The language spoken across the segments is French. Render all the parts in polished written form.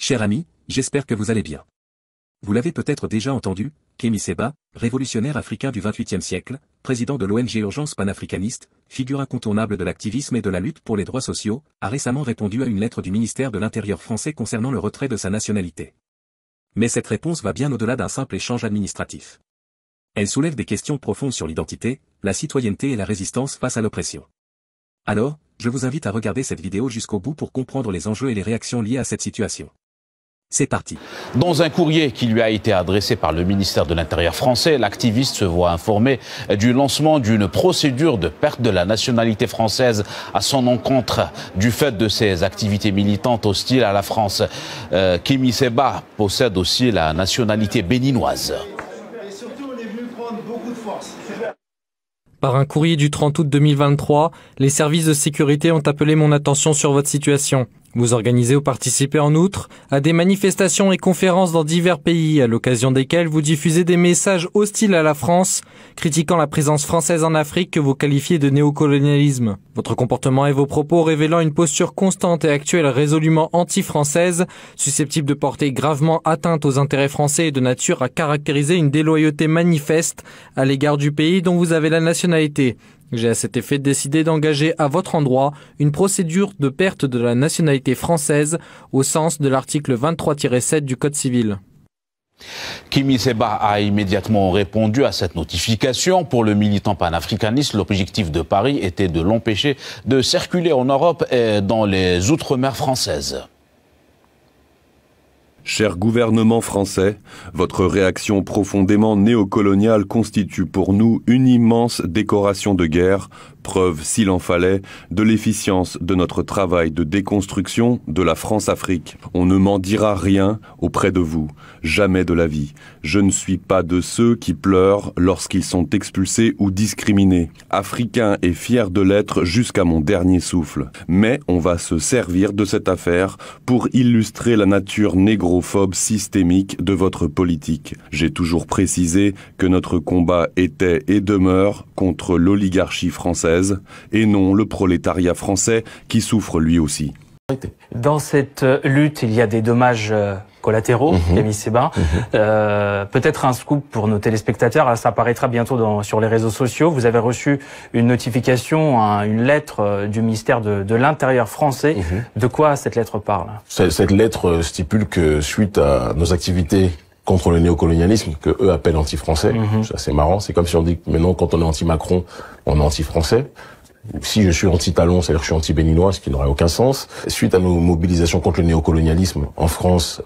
Cher ami, j'espère que vous allez bien. Vous l'avez peut-être déjà entendu, Kémy Séba, révolutionnaire africain du XXIe siècle, président de l'ONG Urgence panafricaniste, figure incontournable de l'activisme et de la lutte pour les droits sociaux, a récemment répondu à une lettre du ministère de l'Intérieur français concernant le retrait de sa nationalité. Mais cette réponse va bien au-delà d'un simple échange administratif. Elle soulève des questions profondes sur l'identité, la citoyenneté et la résistance face à l'oppression. Alors, je vous invite à regarder cette vidéo jusqu'au bout pour comprendre les enjeux et les réactions liées à cette situation. C'est parti. Dans un courrier qui lui a été adressé par le ministère de l'Intérieur français, l'activiste se voit informé du lancement d'une procédure de perte de la nationalité française à son encontre du fait de ses activités militantes hostiles à la France. Kémy Séba possède aussi la nationalité béninoise. Et surtout, on est venu prendre beaucoup de force. Par un courrier du 30 août 2023, les services de sécurité ont appelé mon attention sur votre situation. Vous organisez ou participez en outre à des manifestations et conférences dans divers pays, à l'occasion desquelles vous diffusez des messages hostiles à la France, critiquant la présence française en Afrique que vous qualifiez de néocolonialisme. Votre comportement et vos propos révélant une posture constante et actuelle résolument anti-française, susceptible de porter gravement atteinte aux intérêts français et de nature à caractériser une déloyauté manifeste à l'égard du pays dont vous avez la nationalité. J'ai à cet effet décidé d'engager à votre endroit une procédure de perte de la nationalité française au sens de l'article 23-7 du Code civil. Kémy Séba a immédiatement répondu à cette notification. Pour le militant panafricaniste, l'objectif de Paris était de l'empêcher de circuler en Europe et dans les outre-mer françaises. Cher gouvernement français, votre réaction profondément néocoloniale constitue pour nous une immense décoration de guerre, preuve, s'il en fallait, de l'efficience de notre travail de déconstruction de la France-Afrique. On ne m'en dira rien auprès de vous, jamais de la vie. Je ne suis pas de ceux qui pleurent lorsqu'ils sont expulsés ou discriminés. Africain et fier de l'être jusqu'à mon dernier souffle. Mais on va se servir de cette affaire pour illustrer la nature négrophobe systémique de votre politique. J'ai toujours précisé que notre combat était et demeure contre l'oligarchie française et non le prolétariat français qui souffre lui aussi. Dans cette lutte, il y a des dommages collatéraux, Kémy Séba. Peut-être un scoop pour nos téléspectateurs, ça apparaîtra bientôt sur les réseaux sociaux. Vous avez reçu une notification, une lettre du ministère de l'Intérieur français. De quoi cette lettre parle? Cette lettre stipule que suite à nos activités contre le néocolonialisme, que eux appellent anti-français, c'est assez marrant, c'est comme si on dit que maintenant quand on est anti-Macron, on est anti-français. Si je suis anti-Talon, c'est-à-dire que je suis anti-béninois, ce qui n'aurait aucun sens. Suite à nos mobilisations contre le néocolonialisme en France,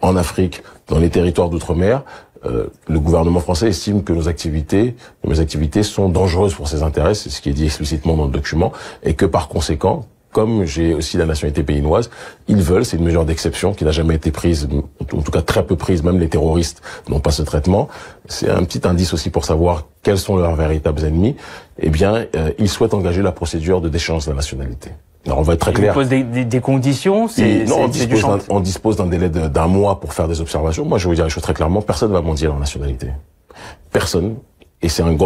en Afrique, dans les territoires d'outre-mer, le gouvernement français estime que mes activités sont dangereuses pour ses intérêts, c'est ce qui est dit explicitement dans le document, et que par conséquent, comme j'ai aussi la nationalité béninoise, ils veulent, c'est une mesure d'exception qui n'a jamais été prise, en tout cas très peu prise, même les terroristes n'ont pas ce traitement. C'est un petit indice aussi pour savoir quels sont leurs véritables ennemis. Eh bien, ils souhaitent engager la procédure de déchéance de la nationalité. Alors on va être très clair. Ils posent des conditions, on dispose d'un délai d'un mois pour faire des observations. Moi, je vais vous dire les choses très clairement, personne ne va mendier leur nationalité. Personne.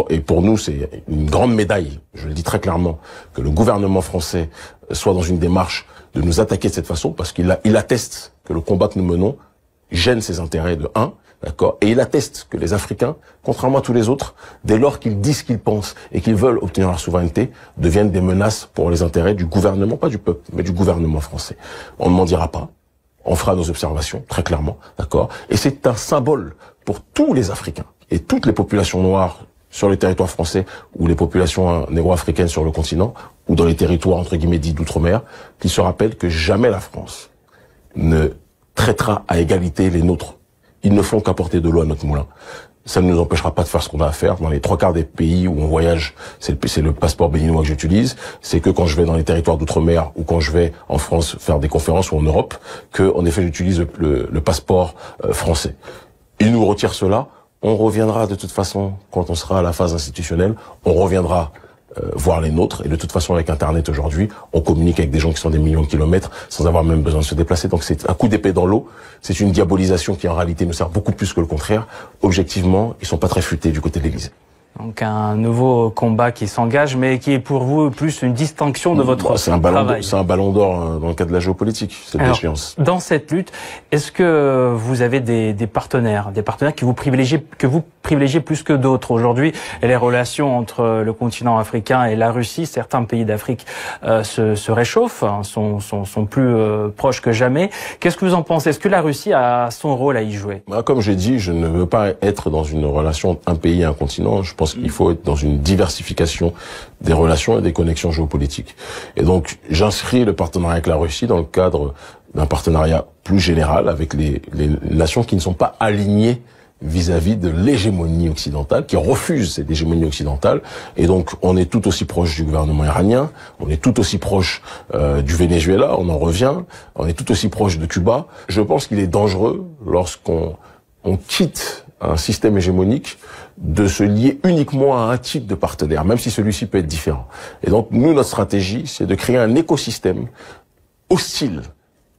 Et pour nous, c'est une grande médaille, je le dis très clairement, que le gouvernement français soit dans une démarche de nous attaquer de cette façon, parce qu'il atteste que le combat que nous menons gêne ses intérêts de 1, d'accord, et il atteste que les Africains, contrairement à tous les autres, dès lors qu'ils disent ce qu'ils pensent et qu'ils veulent obtenir leur souveraineté, deviennent des menaces pour les intérêts du gouvernement, pas du peuple, mais du gouvernement français. On ne m'en dira pas. On fera nos observations, très clairement, d'accord, et c'est un symbole pour tous les Africains et toutes les populations noires sur les territoires français ou les populations négro-africaines sur le continent ou dans les territoires entre guillemets dits d'outre-mer, qui se rappellent que jamais la France ne traitera à égalité les nôtres. Ils ne font qu'apporter de l'eau à notre moulin. Ça ne nous empêchera pas de faire ce qu'on a à faire. Dans les 3/4 des pays où on voyage, c'est le passeport béninois que j'utilise. C'est que quand je vais dans les territoires d'outre-mer ou quand je vais en France faire des conférences ou en Europe, que en effet j'utilise le passeport français. Ils nous retirent cela. On reviendra de toute façon, quand on sera à la phase institutionnelle, on reviendra voir les nôtres. Et de toute façon, avec Internet aujourd'hui, on communique avec des gens qui sont des millions de kilomètres sans avoir même besoin de se déplacer. Donc c'est un coup d'épée dans l'eau. C'est une diabolisation qui en réalité nous sert beaucoup plus que le contraire. Objectivement, ils sont pas très futés du côté de l'Élysée. Donc un nouveau combat qui s'engage, mais qui est pour vous plus une distinction de votre travail. C'est un ballon d'or dans le cadre de la géopolitique, cette déchéance. Dans cette lutte, est-ce que vous avez des partenaires que vous privilégiez plus que d'autres? Aujourd'hui, les relations entre le continent africain et la Russie, certains pays d'Afrique se réchauffent, sont plus proches que jamais. Qu'est-ce que vous en pensez? Est-ce que la Russie a son rôle à y jouer? Comme j'ai dit, je ne veux pas être dans une relation un pays et un continent. Je pense qu'il faut être dans une diversification des relations et des connexions géopolitiques. Et donc, j'inscris le partenariat avec la Russie dans le cadre d'un partenariat plus général avec les nations qui ne sont pas alignées vis-à-vis de l'hégémonie occidentale, qui refusent cette hégémonie occidentale. Et donc, on est tout aussi proche du gouvernement iranien, on est tout aussi proche du Venezuela, on en revient, on est tout aussi proche de Cuba. Je pense qu'il est dangereux, lorsqu'on quitte un système hégémonique, de se lier uniquement à un type de partenaire, même si celui-ci peut être différent. Et donc, nous, notre stratégie, c'est de créer un écosystème hostile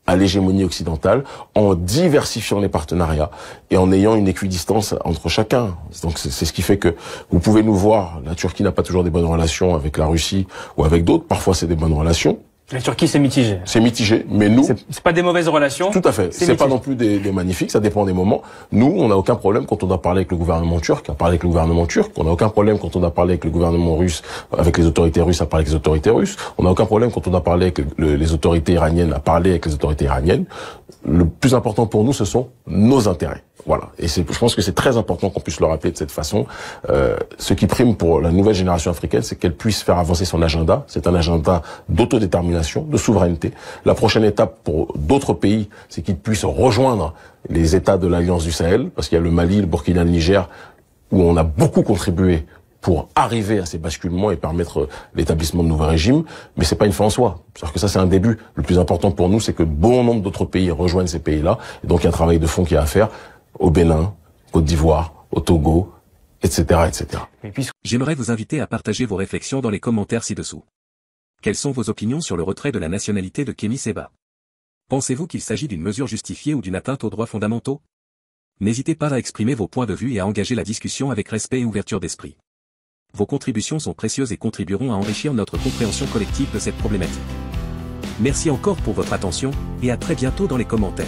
à l'hégémonie occidentale, en diversifiant les partenariats et en ayant une équidistance entre chacun. Donc c'est ce qui fait que vous pouvez nous voir, la Turquie n'a pas toujours des bonnes relations avec la Russie ou avec d'autres, parfois c'est des bonnes relations. La Turquie, c'est mitigé. C'est mitigé, mais nous... C'est pas des mauvaises relations. Tout à fait. C'est pas non plus des magnifiques, ça dépend des moments. Nous, on n'a aucun problème quand on doit parler avec le gouvernement turc, à parler avec le gouvernement turc. On n'a aucun problème quand on doit parler avec le gouvernement russe, avec les autorités russes, à parler avec les autorités russes. On n'a aucun problème quand on doit parler avec les autorités iraniennes, à parler avec les autorités iraniennes. Le plus important pour nous, ce sont nos intérêts. Voilà. Et je pense que c'est très important qu'on puisse le rappeler de cette façon. Ce qui prime pour la nouvelle génération africaine, c'est qu'elle puisse faire avancer son agenda. C'est un agenda d'autodétermination, de souveraineté. La prochaine étape pour d'autres pays, c'est qu'ils puissent rejoindre les États de l'Alliance du Sahel, parce qu'il y a le Mali, le Burkina, le Niger, où on a beaucoup contribué pour arriver à ces basculements et permettre l'établissement de nouveaux régimes, mais c'est pas une fin en soi. C'est-à-dire que ça, c'est un début. Le plus important pour nous, c'est que bon nombre d'autres pays rejoignent ces pays-là. Et donc, il y a un travail de fond qui est à faire au Bénin, Côte d'Ivoire, au Togo, etc., etc. J'aimerais vous inviter à partager vos réflexions dans les commentaires ci-dessous. Quelles sont vos opinions sur le retrait de la nationalité de Kémy Séba? Pensez-vous qu'il s'agit d'une mesure justifiée ou d'une atteinte aux droits fondamentaux? N'hésitez pas à exprimer vos points de vue et à engager la discussion avec respect et ouverture d'esprit. Vos contributions sont précieuses et contribueront à enrichir notre compréhension collective de cette problématique. Merci encore pour votre attention, et à très bientôt dans les commentaires.